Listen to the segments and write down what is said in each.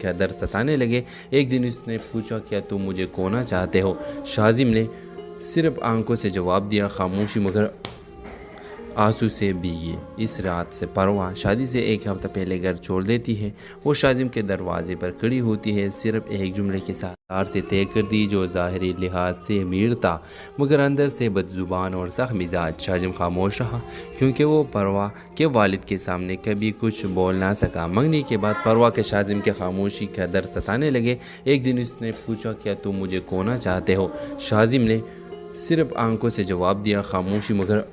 का दर्द सताने लगे। एक दिन उसने पूछा, क्या तुम मुझे खोना चाहते हो? शाजिम ने सिर्फ आंखों से जवाब दिया, खामोशी मगर आंसू से भीगी। इस रात से परवा शादी से एक हफ्ता पहले घर छोड़ देती है। वो शाजिम के दरवाजे पर खड़ी होती है, सिर्फ एक जुमले के साथ तार से तय कर दी जो ज़ाहिरी लिहाज से अमीर था मगर अंदर से बदजुबान और सख्त मिजाज। शाजिम खामोश रहा क्योंकि वो परवा के वालिद के सामने कभी कुछ बोल ना सका। मंगनी के बाद परवा के शाजिम के खामोशी का दर्द सताने लगे। एक दिन उसने पूछा, क्या तुम मुझे खोना चाहते हो? शाजिम ने सिर्फ आंखों से जवाब दिया, खामोशी मगर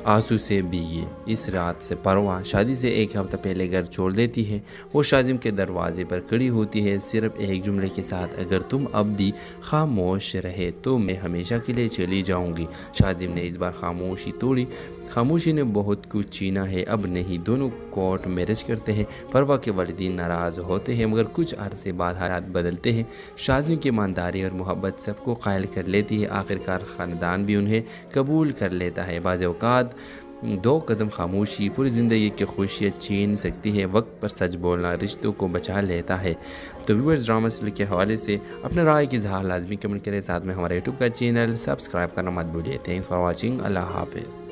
आंसू से भीगी। इस रात से परवा शादी से एक हफ्ता पहले घर छोड़ देती है। वो शाजिम के दरवाजे पर खड़ी होती है, सिर्फ एक जुमले के साथ, अगर तुम अब भी खामोश रहे तो मैं हमेशा के लिए चली जाऊंगी। शाजिम ने इस बार खामोशी तोड़ी। खामोशी ने बहुत कुछ छीना है, अब नहीं। दोनों कोर्ट मैरिज करते हैं। परवा के वालिदीन नाराज़ होते हैं मगर कुछ अरसे बाद हालात बदलते हैं। शाजिम की ईमानदारी और मोहब्बत सबको कायल कर लेती है। आखिरकार ख़ानदान भी उन्हें कबूल कर लेता है। बाज़ औक़ात दो कदम खामोशी पूरी ज़िंदगी की खुशियाँ छीन सकती है। वक्त पर सच बोलना रिश्तों को बचा लेता है। तो व्यूअर्स, ड्रामा सीरियल के हवाले से अपने राय की इज़हार लाजमी कमेंट करें। साथ में हमारे यूट्यूब का चैनल सब्सक्राइब करना मत भूलिए। Thanks for watching. अल्लाह हाफिज़।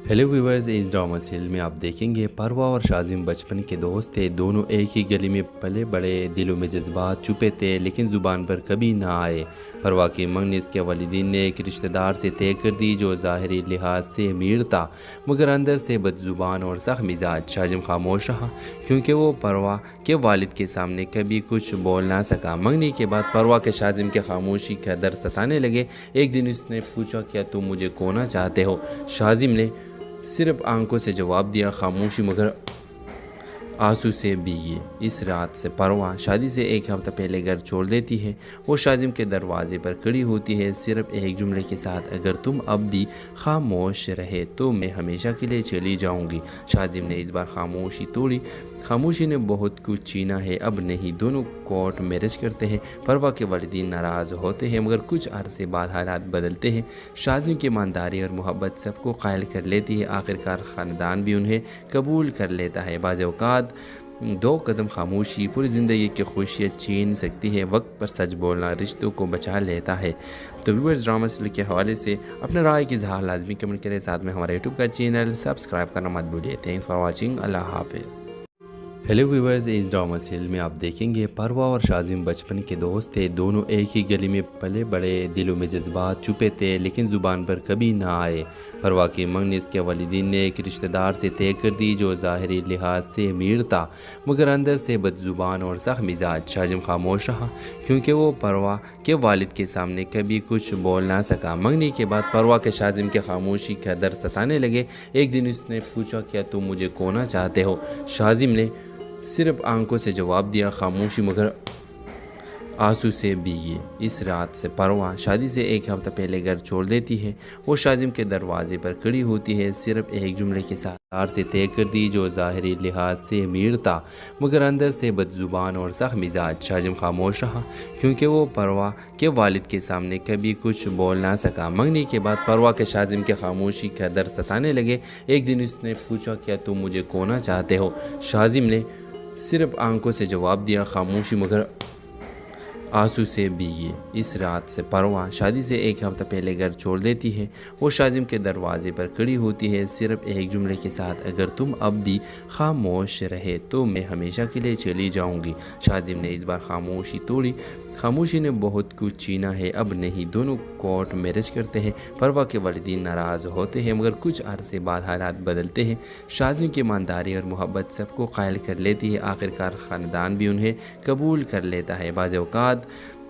हेलो व्यूअर्स, इस ड्रामा सीरियल में आप देखेंगे परवा और शाजिम बचपन के दोस्त थे। दोनों एक ही गली में पले बड़े, दिलों में जज्बात छुपे थे लेकिन ज़ुबान पर कभी ना आए। परवा की मंगनी इसके वालिदीन ने एक रिश्तेदार से तय कर दी जो ज़ाहिरी लिहाज से अमीर था मगर अंदर से बदजुबान और सख्त मिजाज। शाजिम खामोश रहा क्योंकि वो परवा के वालिद के सामने कभी कुछ बोल ना सका। मंगनी के बाद परवा के शाजिम के खामोशी का दर्द सताने लगे। एक दिन उसने पूछा, क्या तुम मुझे खोना चाहते हो? शाजिम ने सिर्फ आंखों से जवाब दिया, खामोशी मगर आंसू से भीगी। इस रात से परवा शादी से एक हफ्ता पहले घर छोड़ देती है। वो शाजिम के दरवाजे पर खड़ी होती है, सिर्फ एक जुमले के साथ, अगर तुम अब भी खामोश रहे तो मैं हमेशा के लिए चली जाऊंगी। शाजिम ने इस बार खामोशी तोड़ी। खामोशी ने बहुत कुछ छीना है, अब नहीं। दोनों कोर्ट मैरिज करते हैं। परवा के वालिदीन नाराज़ होते हैं मगर कुछ अरसे बाद हालात बदलते हैं। शाजिम की ईमानदारी और मोहब्बत सबको कायल कर लेती है। आखिरकार ख़ानदान भी उन्हें कबूल कर लेता है। बाज़ औक़ात दो कदम खामोशी पूरी ज़िंदगी की खुशियाँ छीन सकती है। वक्त पर सच बोलना रिश्तों को बचा लेता है। तो व्यूअर्स, ड्रामा सीरियल के हवाले से अपने राय की इज़हार लाजमी कमेंट करें। साथ में हमारे यूट्यूब का चैनल सब्सक्राइब करना मत भूलिए। Thanks for watching. अल्लाह हाफिज़। हेलो व्यूअर्स, इस ड्रामा सीरियल में आप देखेंगे परवा और शाजिम बचपन के दोस्त थे। दोनों एक ही गली में पले बड़े, दिलों में जज्बात छुपे थे लेकिन ज़ुबान पर कभी ना आए। परवा की मंगनी इसके वालिदीन ने एक रिश्तेदार से तय कर दी जो ज़ाहिरी लिहाज से अमीर था मगर अंदर से बदजुबान और सख्त मिजाज। शाजिम खामोश रहा क्योंकि वो परवा के वालिद के सामने कभी कुछ बोल ना सका। मंगनी के बाद परवा के शाजिम के खामोशी का दर्द सताने लगे। एक दिन उसने पूछा, क्या तुम मुझे खोना चाहते हो? शाजिम ने सिर्फ आंखों से जवाब दिया, खामोशी मगर आंसू से भीगी। इस रात से परवा शादी से एक हफ्ता पहले घर छोड़ देती है। वो शाजिम के दरवाजे पर खड़ी होती है, सिर्फ एक जुमले के साथ, तार से तय कर दी जो ज़ाहिरी लिहाज से अमीर था मगर अंदर से बदजुबान और सख्त मिजाज। शाजिम खामोश रहा क्योंकि वो परवा के वालिद के सामने कभी कुछ बोल ना सका। मंगनी के बाद परवा के शाजिम के खामोशी का दर्द सताने लगे। एक दिन उसने पूछा, क्या तुम मुझे खोना चाहते हो? शाजिम ने सिर्फ आंखों से जवाब दिया, खामोशी मगर आंसू से भीगी। इस रात से परवा शादी से एक हफ्ता पहले घर छोड़ देती है। वो शाजिम के दरवाजे पर खड़ी होती है, सिर्फ एक जुमले के साथ, अगर तुम अब भी खामोश रहे तो मैं हमेशा के लिए चली जाऊंगी। शाजिम ने इस बार खामोशी तोड़ी। खामोशी ने बहुत कुछ छीना है, अब नहीं। दोनों कोर्ट मैरिज करते हैं। परवा के वालिदीन नाराज़ होते हैं मगर कुछ अरसे बाद हालात बदलते हैं। शाजिम की ईमानदारी और मोहब्बत सबको कायल कर लेती है। आखिरकार ख़ानदान भी उन्हें कबूल कर लेता है। बाज़ औक़ात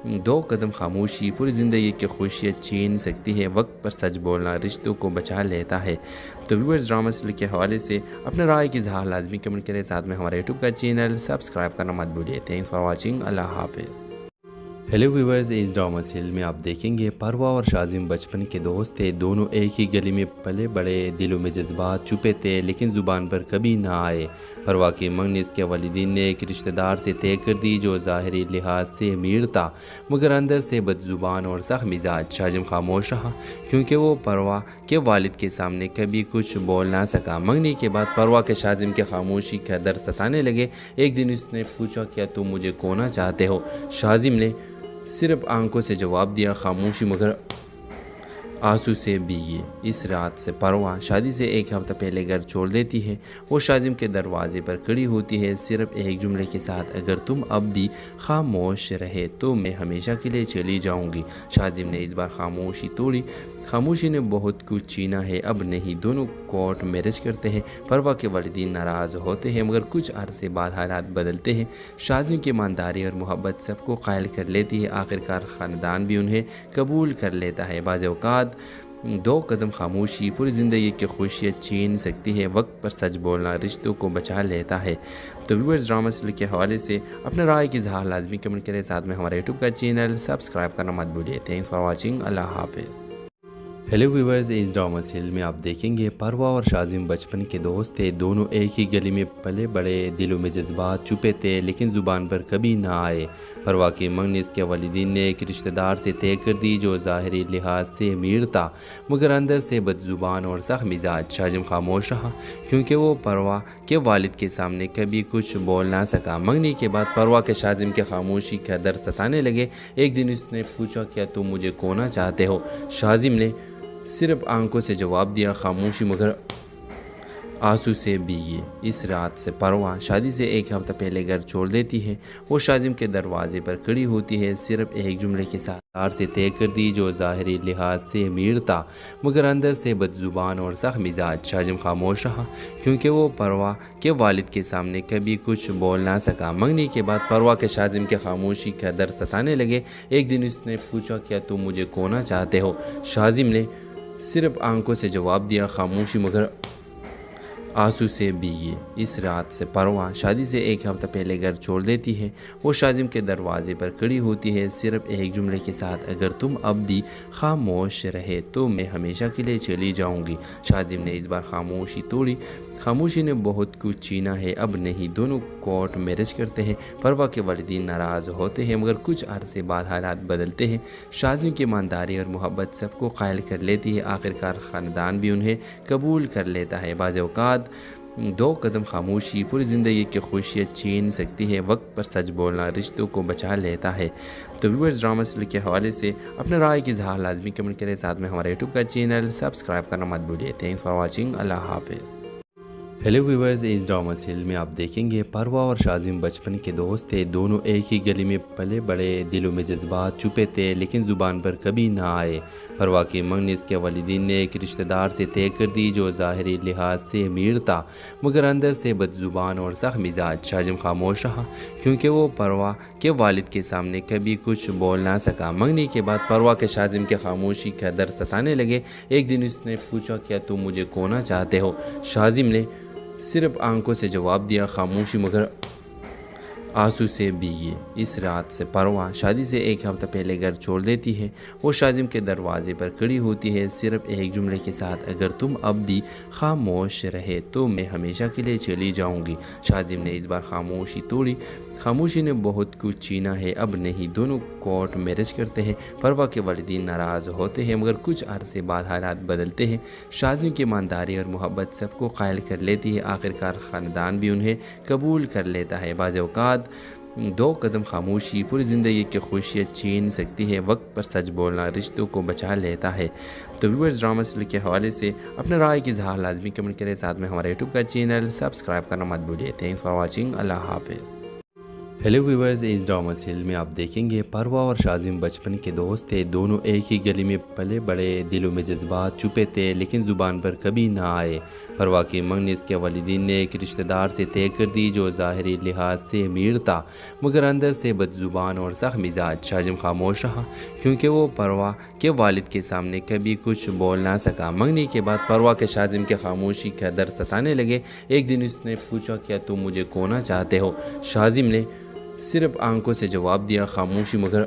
दो कदम खामोशी पूरी ज़िंदगी की खुशियाँ छीन सकती है। वक्त पर सच बोलना रिश्तों को बचा लेता है। तो व्यूअर्स, ड्रामा सीरियल के हवाले से अपने राय की इज़हार लाजमी कमेंट करें। साथ में हमारे यूट्यूब का चैनल सब्सक्राइब करना मत भूलिए। Thanks for watching. अल्लाह हाफिज़। हेलो व्यूवर्स, इस ड्रामा सीरियल में आप देखेंगे परवा और शाजिम बचपन के दोस्त थे। दोनों एक ही गली में पले बड़े, दिलों में जज्बात छुपे थे लेकिन ज़ुबान पर कभी ना आए। परवा की मंगनी इसके वालिदीन ने एक रिश्तेदार से तय कर दी जो ज़ाहिरी लिहाज से अमीर था मगर अंदर से बदज़ुबान और सख्त मिजाज। शाजिम खामोश रहा क्योंकि वो परवा के वालिद के सामने कभी कुछ बोल ना सका। मंगनी के बाद परवा के शाजिम के खामोशी का दर्द सताने लगे। एक दिन उसने पूछा, क्या तुम मुझे खोना चाहते हो? शाजिम ने सिर्फ आंखों से जवाब दिया, खामोशी मगर आंसू से भीगी। इस रात से परवा शादी से एक हफ्ता पहले घर छोड़ देती है। वो शाजिम के दरवाजे पर खड़ी होती है सिर्फ एक जुमले के साथ, अगर तुम अब भी खामोश रहे तो मैं हमेशा के लिए चली जाऊंगी। शाजिम ने इस बार खामोशी तोड़ी। खामोशी ने बहुत कुछ छीना है, अब नहीं। दोनों कोर्ट मैरिज करते हैं। परवा के वालिदीन नाराज़ होते हैं मगर कुछ अरसे बाद हालात बदलते हैं। शाजिम की ईमानदारी और मोहब्बत सबको कायल कर लेती है। आखिरकार ख़ानदान भी उन्हें कबूल कर लेता है। बाज़ औक़ात दो कदम खामोशी पूरी ज़िंदगी की खुशियाँ छीन सकती है। वक्त पर सच बोलना रिश्तों को बचा लेता है। तो व्यूअर्स, ड्रामा सीरियल के हवाले से अपने राय की इज़हार लाजमी कमेंट करें। साथ में हमारे यूट्यूब का चैनल सब्सक्राइब करना मत भूलिए। Thanks for watching. अल्लाह हाफिज़। हेलो व्यूवर्स, इस ड्रामा सीरियल में आप देखेंगे परवा और शाजिम बचपन के दोस्त थे। दोनों एक ही गली में पले बड़े, दिलों में जज्बात छुपे थे लेकिन ज़ुबान पर कभी ना आए। परवा की मंगनी इसके वालिदीन ने एक रिश्तेदार से तय कर दी जो ज़ाहिरी लिहाज से अमीर था मगर अंदर से बदज़ुबान और सख्त मिजाज। शाजिम खामोश रहा क्योंकि वो परवा के वालिद के सामने कभी कुछ बोल ना सका। मंगनी के बाद परवा के शाजिम के खामोशी का दर्द सताने लगे। एक दिन उसने पूछा, क्या तुम मुझे खोना चाहते हो? शाजिम ने सिर्फ आंखों से जवाब दिया, खामोशी मगर आंसू से भीगी। इस रात से परवा शादी से एक हफ्ता पहले घर छोड़ देती है। वो शाजिम के दरवाजे पर खड़ी होती है सिर्फ एक जुमले के साथ, से तय कर दी जो ज़ाहिरी लिहाज से अमीर था मगर अंदर से बदज़ुबान और सख्त मिजाज। शाजिम खामोश रहा क्योंकि वो परवा के वालिद के सामने कभी कुछ बोल ना सका। मंगनी के बाद परवा के शाजिम के खामोशी का दर्द सताने लगे। एक दिन उसने पूछा, क्या तुम मुझे खोना चाहते हो? शाजिम ने सिर्फ आंखों से जवाब दिया, खामोशी मगर आंसू से भीगी। इस रात से परवा शादी से एक हफ्ता पहले घर छोड़ देती है। वो शाजिम के दरवाजे पर खड़ी होती है सिर्फ एक जुमले के साथ, अगर तुम अब भी खामोश रहे तो मैं हमेशा के लिए चली जाऊंगी। शाजिम ने इस बार खामोशी तोड़ी। खामोशी ने बहुत कुछ छीना है, अब नहीं। दोनों कोर्ट मैरिज करते हैं। परवा के वालिदीन नाराज़ होते हैं मगर कुछ अरसे बाद हालात बदलते हैं। शाजिम की ईमानदारी और मोहब्बत सबको कायल कर लेती है। आखिरकार ख़ानदान भी उन्हें कबूल कर लेता है। बाज़ औक़ात दो कदम खामोशी पूरी ज़िंदगी की खुशियाँ छीन सकती है। वक्त पर सच बोलना रिश्तों को बचा लेता है। तो व्यूअर्स, ड्रामा सीरियल के हवाले से अपने राय की इज़हार लाजमी कमेंट करें। साथ में हमारे यूट्यूब का चैनल सब्सक्राइब करना मत भूलिए। Thanks for watching. अल्लाह हाफिज़। हेलो व्यूवर्स, इस ड्रामा सीरियल में आप देखेंगे परवा और शाजिम बचपन के दोस्त थे। दोनों एक ही गली में पले बड़े, दिलों में जज्बात छुपे थे लेकिन ज़ुबान पर कभी ना आए। परवा की मंगनी इसके वालिदीन ने एक रिश्तेदार से तय कर दी जो ज़ाहिरी लिहाज से अमीर था मगर अंदर से बदज़ुबान और सख्त मिजाज। शाजिम खामोश रहा क्योंकि वो परवा के वालिद के सामने कभी कुछ बोल ना सका। मंगनी के बाद परवा के शाजिम के खामोशी का दर्द सताने लगे। एक दिन उसने पूछा, क्या तुम मुझे खोना चाहते हो? शाजिम ने सिर्फ आंखों से जवाब दिया, खामोशी मगर आंसू से भीगी। इस रात से परवा शादी से एक हफ्ता पहले घर छोड़ देती है। वो शाजिम के दरवाजे पर खड़ी होती है सिर्फ एक जुमले के साथ, अगर तुम अब भी खामोश रहे तो मैं हमेशा के लिए चली जाऊंगी। शाजिम ने इस बार खामोशी तोड़ी। खामोशी ने बहुत कुछ छीना है, अब नहीं। दोनों कोर्ट मैरिज करते हैं। परवा के वालिदीन नाराज़ होते हैं मगर कुछ अरसे बाद हालात बदलते हैं। शाजिम की ईमानदारी और मोहब्बत सबको कायल कर लेती है। आखिरकार ख़ानदान भी उन्हें कबूल कर लेता है। बाज़ औक़ात दो कदम खामोशी पूरी ज़िंदगी की खुशियाँ छीन सकती है। वक्त पर सच बोलना रिश्तों को बचा लेता है। तो व्यूअर्स, ड्रामा सीरियल के हवाले से अपने राय की इज़हार लाजमी कमेंट करें। साथ में हमारे यूट्यूब का चैनल सब्सक्राइब करना मत भूलिए। Thanks for watching. अल्लाह हाफिज़। हेलो व्यूवर्स, इस ड्रामा सीरियल में आप देखेंगे परवा और शाजिम बचपन के दोस्त थे। दोनों एक ही गली में पले बड़े, दिलों में जज्बात छुपे थे लेकिन ज़ुबान पर कभी ना आए। परवा की मंगनी इसके वालिदीन ने एक रिश्तेदार से तय कर दी जो ज़ाहिरी लिहाज से अमीर था मगर अंदर से बदज़ुबान और सख्त मिजाज। शाजिम खामोश रहा क्योंकि वो परवा के वालिद के सामने कभी कुछ बोल ना सका। मंगनी के बाद परवा के शाजिम के खामोशी का दर्द सताने लगे। एक दिन उसने पूछा, क्या तुम मुझे खोना चाहते हो? शाजिम ने सिर्फ आंखों से जवाब दिया, खामोशी मगर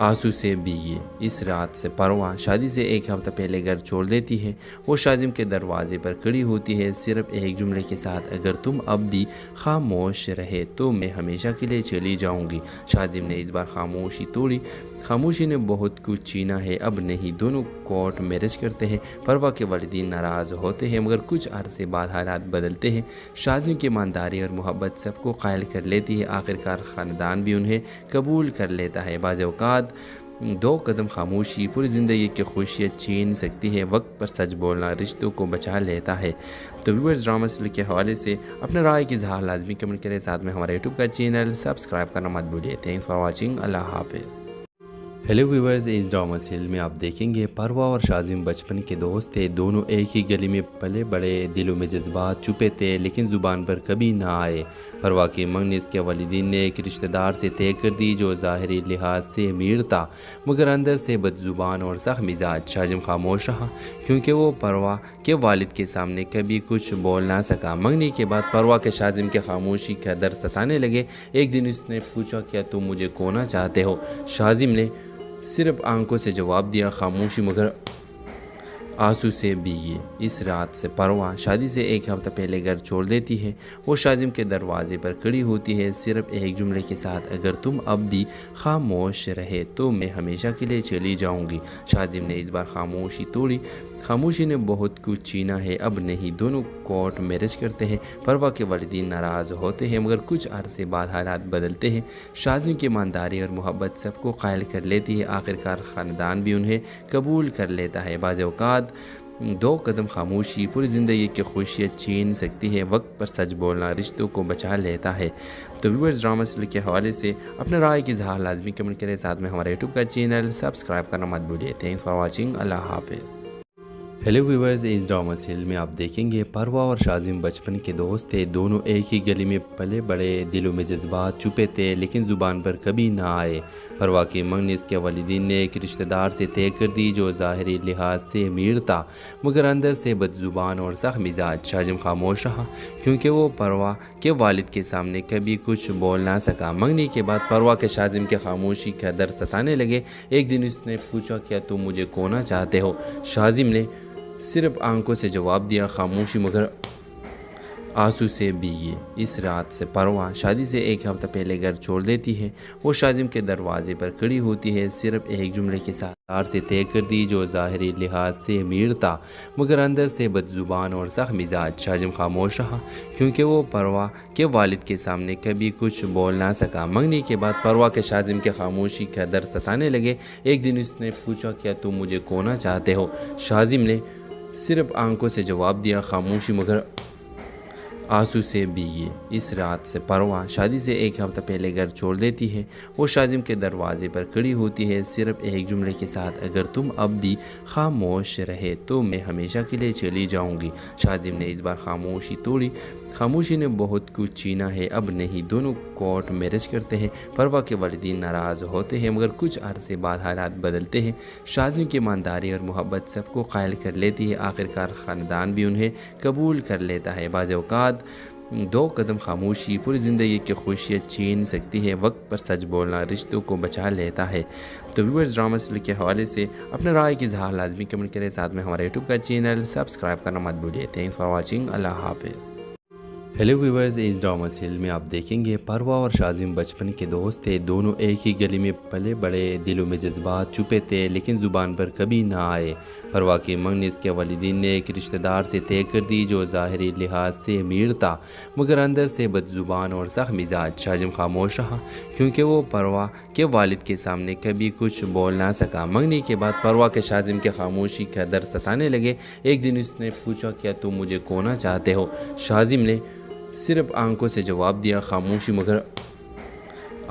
आंसू से भीगी। इस रात से परवा शादी से एक हफ्ता पहले घर छोड़ देती है। वो शाजिम के दरवाजे पर खड़ी होती है, सिर्फ एक जुमले के साथ, अगर तुम अब भी खामोश रहे तो मैं हमेशा के लिए चली जाऊंगी। शाजिम ने इस बार खामोशी तोड़ी। खामोशी ने बहुत कुछ छीना है, अब नहीं। दोनों कोर्ट मैरिज करते हैं। परवा के वालिदीन नाराज़ होते हैं, मगर कुछ अरसे बाद हालात बदलते हैं। शाजिम की ईमानदारी और मोहब्बत सबको कायल कर लेती है। आखिरकार ख़ानदान भी उन्हें कबूल कर लेता है। बाज़ औक़ात दो कदम खामोशी पूरी ज़िंदगी की खुशियाँ छीन सकती है। वक्त पर सच बोलना रिश्तों को बचा लेता है। तो व्यूअर्स, ड्रामा सीरियल के हवाले से अपने राय की इज़हार लाजमी कमेंट करें। साथ में हमारे यूट्यूब का चैनल सब्सक्राइब करना मत भूलिए। Thanks for watching. अल्लाह हाफिज़। हेलो व्यूअर्स, इस ड्रामा सीरियल में आप देखेंगे परवा और शाजिम बचपन के दोस्त थे। दोनों एक ही गली में पले बड़े, दिलों में जज्बात छुपे थे लेकिन ज़ुबान पर कभी ना आए। परवा की मंगनी इसके वालिदीन ने एक रिश्तेदार से तय कर दी जो ज़ाहिरी लिहाज से अमीर था मगर अंदर से बदजुबान और सख्त मिजाज। शाजिम खामोश रहा क्योंकि वो परवा के वालिद के सामने कभी कुछ बोल ना सका। मंगनी के बाद परवा के शाजिम के खामोशी का दर्द सताने लगे। एक दिन उसने पूछा, क्या तुम मुझे खोना चाहते हो? शाजिम ने सिर्फ आंखों से जवाब दिया, खामोशी। मगर आंसू से भीगी। इस रात से परवा शादी से एक हफ्ता पहले घर छोड़ देती है। वो शाजिम के दरवाजे पर खड़ी होती है सिर्फ एक जुमले के साथ, अगर तुम अब भी खामोश रहे तो मैं हमेशा के लिए चली जाऊंगी। शाजिम ने इस बार खामोशी तोड़ी। खामोशी ने बहुत कुछ छीना है, अब नहीं। दोनों कोर्ट मैरिज करते हैं। परवा के वालिदीन नाराज़ होते हैं मगर कुछ अरसे बाद हालात बदलते हैं। शाजिम की ईमानदारी और मोहब्बत सबको कायल कर लेती है। आखिरकार ख़ानदान भी उन्हें कबूल कर लेता है। बाज़ औक़ात दो कदम खामोशी पूरी ज़िंदगी की खुशियाँ छीन सकती है। वक्त पर सच बोलना रिश्तों को बचा लेता है। तो व्यूअर्स, ड्रामा सीरियल के हवाले से अपने राय की इज़हार लाजमी कमेंट करें। साथ में हमारे यूट्यूब का चैनल सब्सक्राइब करना मत भूलिए। Thanks for watching. अल्लाह हाफिज़। हेलो व्यूअर्स, इस ड्रामा सीरियल में आप देखेंगे परवा और शाजिम बचपन के दोस्त थे। दोनों एक ही गली में पले बड़े, दिलों में जज्बात छुपे थे लेकिन ज़ुबान पर कभी ना आए। परवा की मंगनी इसके वालिदीन ने एक रिश्तेदार से तय कर दी जो ज़ाहिरी लिहाज से अमीर था मगर अंदर से बदज़ुबान और सख्त मिजाज। शाजिम खामोश रहा क्योंकि वो परवा के वालिद के सामने कभी कुछ बोल ना सका। मंगनी के बाद परवा के शाजिम के खामोशी का दर्द सताने लगे। एक दिन उसने पूछा, क्या तुम मुझे खोना चाहते हो? शाजिम ने सिर्फ आंखों से जवाब दिया, खामोशी मगर आंसू से भीगी। इस रात से परवा शादी से एक हफ्ता पहले घर छोड़ देती है। वो शाजिम के दरवाजे पर खड़ी होती है सिर्फ एक जुमले के साथ, से तय कर दी जो ज़ाहिरी लिहाज से अमीर था मगर अंदर से बदज़ुबान और सख्त मिजाज। शाजिम खामोश रहा क्योंकि वो परवा के वालिद के सामने कभी कुछ बोल ना सका। मंगनी के बाद परवा के शाजिम के खामोशी का दर्द सताने लगे। एक दिन उसने पूछा, क्या तुम मुझे खोना चाहते हो? शाजिम ने सिर्फ आंखों से जवाब दिया, खामोशी मगर आंसू से भीगी। इस रात से परवा शादी से एक हफ्ता पहले घर छोड़ देती है। वो शाजिम के दरवाजे पर खड़ी होती है सिर्फ एक जुमले के साथ, अगर तुम अब भी खामोश रहे तो मैं हमेशा के लिए चली जाऊंगी। शाजिम ने इस बार खामोशी तोड़ी। खामोशी ने बहुत कुछ छीना है, अब नहीं। दोनों कोर्ट मैरिज करते हैं। परवा के वालिदीन नाराज़ होते हैं मगर कुछ अरसे बाद हालात बदलते हैं। शाजिम की ईमानदारी और मोहब्बत सबको कायल कर लेती है। आखिरकार ख़ानदान भी उन्हें कबूल कर लेता है। बाज़ औक़ात दो कदम खामोशी पूरी ज़िंदगी की खुशियाँ छीन सकती है। वक्त पर सच बोलना रिश्तों को बचा लेता है। तो व्यूअर्स, ड्रामा सीरियल के हवाले से अपने राय की इज़हार लाजमी कमेंट करें। साथ में हमारे यूट्यूब का चैनल सब्सक्राइब करना मत भूलिए। Thanks for watching. अल्लाह हाफिज़। हेलो व्यूअर्स, इस ड्रामा सीरियल में आप देखेंगे परवा और शाजिम बचपन के दोस्त थे। दोनों एक ही गली में पले बड़े, दिलों में जज्बात छुपे थे लेकिन ज़ुबान पर कभी ना आए। परवा की मंगनी इसके वालिदीन ने एक रिश्तेदार से तय कर दी जो ज़ाहिरी लिहाज से अमीर था मगर अंदर से बदज़ुबान और सख्त मिजाज। शाजिम खामोश रहा क्योंकि वो परवा के वालिद के सामने कभी कुछ बोल ना सका। मंगनी के बाद परवा के शाजिम के खामोशी का दर्द सताने लगे। एक दिन उसने पूछा, क्या तुम मुझे खोना चाहते हो? शाजिम ने सिर्फ आंखों से जवाब दिया, खामोशी मगर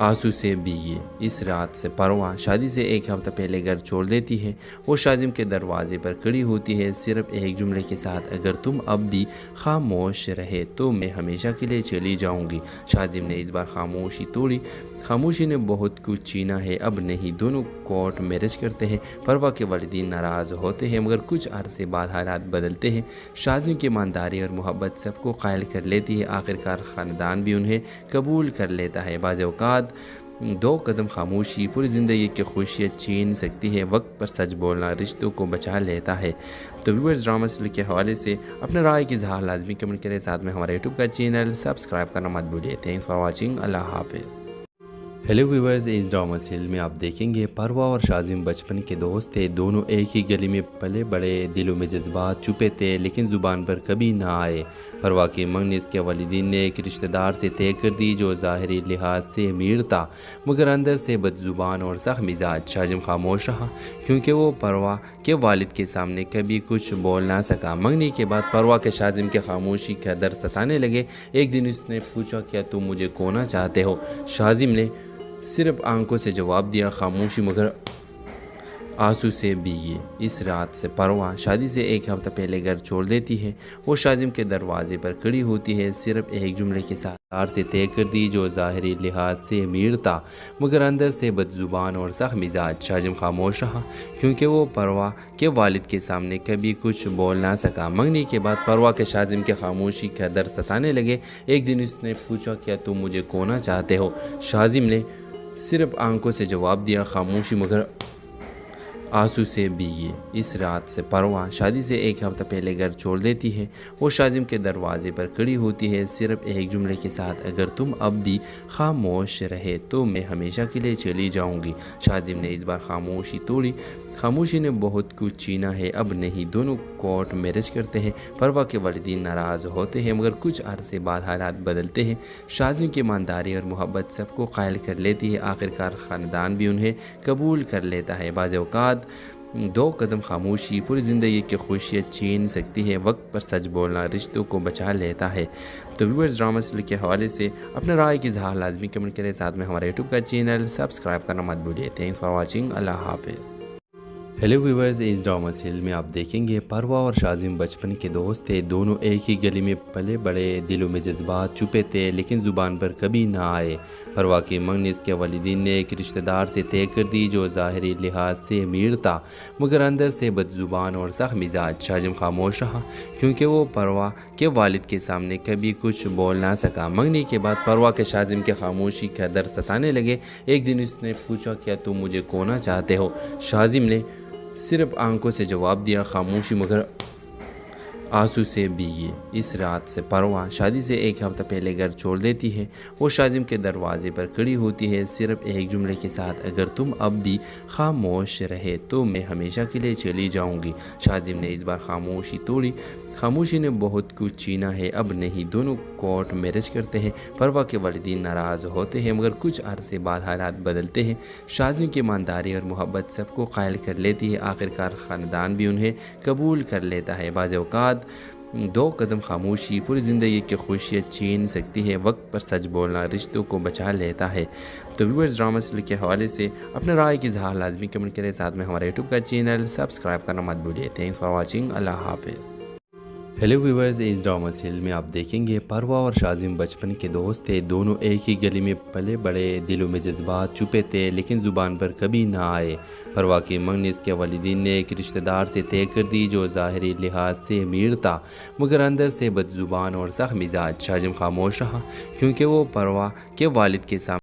आंसू से भीगी। इस रात से परवा शादी से एक हफ्ता पहले घर छोड़ देती है। वो शाजिम के दरवाजे पर खड़ी होती है सिर्फ एक जुमले के साथ, अगर तुम अब भी खामोश रहे तो मैं हमेशा के लिए चली जाऊंगी। शाजिम ने इस बार खामोशी तोड़ी। खामोशी ने बहुत कुछ छीना है, अब नहीं। दोनों कोर्ट मैरिज करते हैं। परवा के वालिदीन नाराज़ होते हैं मगर कुछ अरसे बाद हालात बदलते हैं। शाजिम की ईमानदारी और मोहब्बत सबको कायल कर लेती है। आखिरकार ख़ानदान भी उन्हें कबूल कर लेता है। बाज़ औक़ात दो कदम खामोशी पूरी ज़िंदगी की खुशियाँ छीन सकती है। वक्त पर सच बोलना रिश्तों को बचा लेता है। तो व्यूअर्स, ड्रामा सीरियल के हवाले से अपने राय की इज़हार लाजमी कमेंट करें। साथ में हमारे यूट्यूब का चैनल सब्सक्राइब करना मत भूलिए। Thanks for watching. अल्लाह हाफिज़। हेलो व्यूअर्स, इस ड्रामा सीरियल में आप देखेंगे परवा और शाजिम बचपन के दोस्त थे। दोनों एक ही गली में पले बड़े, दिलों में जज्बात छुपे थे लेकिन ज़ुबान पर कभी ना आए। परवा की मंगनी इसके वालिदीन ने एक रिश्तेदार से तय कर दी जो ज़ाहिरी लिहाज से अमीर था मगर अंदर से बदज़ुबान और सख्त मिजाज। शाजिम खामोश रहा क्योंकि वो परवा के वालिद के सामने कभी कुछ बोल ना सका। मंगनी के बाद परवा के शाजिम के खामोशी का दर्द सताने लगे। एक दिन उसने पूछा, क्या तुम मुझे खोना चाहते हो? शाजिम ने सिर्फ आंखों से जवाब दिया, खामोशी मगर आंसू से भीगी। इस रात से परवा शादी से एक हफ्ता पहले घर छोड़ देती है। वो शाजिम के दरवाजे पर खड़ी होती है सिर्फ एक जुमले के साथ, से तय कर दी जो ज़ाहिरी लिहाज से अमीर था मगर अंदर से बदज़ुबान और सख्त मिजाज। शाजिम खामोश रहा क्योंकि वो परवा के वालिद के सामने कभी कुछ बोल ना सका। मंगनी के बाद परवा के शाजिम के खामोशी का दर्द सताने लगे। एक दिन उसने पूछा, क्या तुम मुझे खोना चाहते हो? शाजिम ने सिर्फ आंखों से जवाब दिया, खामोशी मगर आंसू से भीगी। इस रात से परवा शादी से एक हफ्ता पहले घर छोड़ देती है। वो शाजिम के दरवाजे पर खड़ी होती है, सिर्फ एक जुमले के साथ, अगर तुम अब भी खामोश रहे तो मैं हमेशा के लिए चली जाऊंगी। शाजिम ने इस बार खामोशी तोड़ी। खामोशी ने बहुत कुछ छीना है, अब नहीं। दोनों कोर्ट मैरिज करते हैं। परवा के वालिदीन नाराज़ होते हैं, मगर कुछ अरसे बाद हालात बदलते हैं। शाजिम की ईमानदारी और मोहब्बत सबको कायल कर लेती है। आखिरकार ख़ानदान भी उन्हें कबूल कर लेता है। बाज़ औक़ात दो कदम खामोशी पूरी ज़िंदगी की खुशियाँ छीन सकती है। वक्त पर सच बोलना रिश्तों को बचा लेता है। तो व्यूअर्स, ड्रामा सीरियल के हवाले से अपने राय की इज़हार लाजमी कमेंट करें। साथ में हमारे यूट्यूब का चैनल सब्सक्राइब करना मत भूलिए। Thanks for watching. अल्लाह हाफिज़। हेलो व्यूअर्स, इस ड्रामा सीरियल में आप देखेंगे परवा और शाजिम बचपन के दोस्त थे। दोनों एक ही गली में पले बड़े, दिलों में जज्बात छुपे थे लेकिन ज़ुबान पर कभी ना आए। परवा की मंगनी इसके वालिदीन ने एक रिश्तेदार से तय कर दी जो ज़ाहिरी लिहाज से अमीर था मगर अंदर से बदज़ुबान और सख्त मिजाज। शाजिम खामोश रहा क्योंकि वो परवा के वालिद के सामने कभी कुछ बोल ना सका। मंगनी के बाद परवा के शाजिम के खामोशी का दर्द सताने लगे। एक दिन उसने पूछा, क्या तुम मुझे खोना चाहते हो? शाजिम ने सिर्फ आंखों से जवाब दिया, खामोशी मगर आंसू से भीगी। इस रात से परवा शादी से एक हफ्ता पहले घर छोड़ देती है। वो शाजिम के दरवाजे पर खड़ी होती है, सिर्फ एक जुमले के साथ, अगर तुम अब भी खामोश रहे तो मैं हमेशा के लिए चली जाऊंगी। शाजिम ने इस बार खामोशी तोड़ी। खामोशी ने बहुत कुछ छीना है, अब नहीं। दोनों कोर्ट मैरिज करते हैं। परवा के वालिदीन नाराज़ होते हैं, मगर कुछ अरसे बाद हालात बदलते हैं। शाजिम की ईमानदारी और मोहब्बत सबको कायल कर लेती है। आखिरकार ख़ानदान भी उन्हें कबूल कर लेता है। बाज़ औक़ात दो कदम खामोशी पूरी ज़िंदगी की खुशियाँ छीन सकती है। वक्त पर सच बोलना रिश्तों को बचा लेता है। तो व्यूअर्स, ड्रामा सीरियल के हवाले से अपने राय की इज़हार लाजमी कमेंट करें। साथ में हमारे यूट्यूब का चैनल सब्सक्राइब करना मत भूलिए। Thanks for watching. अल्लाह हाफिज़। हेलो व्यूअर्स, इस ड्रामा सीरियल में आप देखेंगे परवा और शाजिम बचपन के दोस्त थे। दोनों एक ही गली में पले बड़े, दिलों में जज्बात छुपे थे लेकिन ज़ुबान पर कभी ना आए। परवा की मंगनी इसके वालिदीन ने एक रिश्तेदार से तय कर दी जो ज़ाहिरी लिहाज से अमीर था मगर अंदर से बदज़ुबान और सख्त मिजाज। शाजिम खामोश रहा क्योंकि वो परवा के वालिद के सामने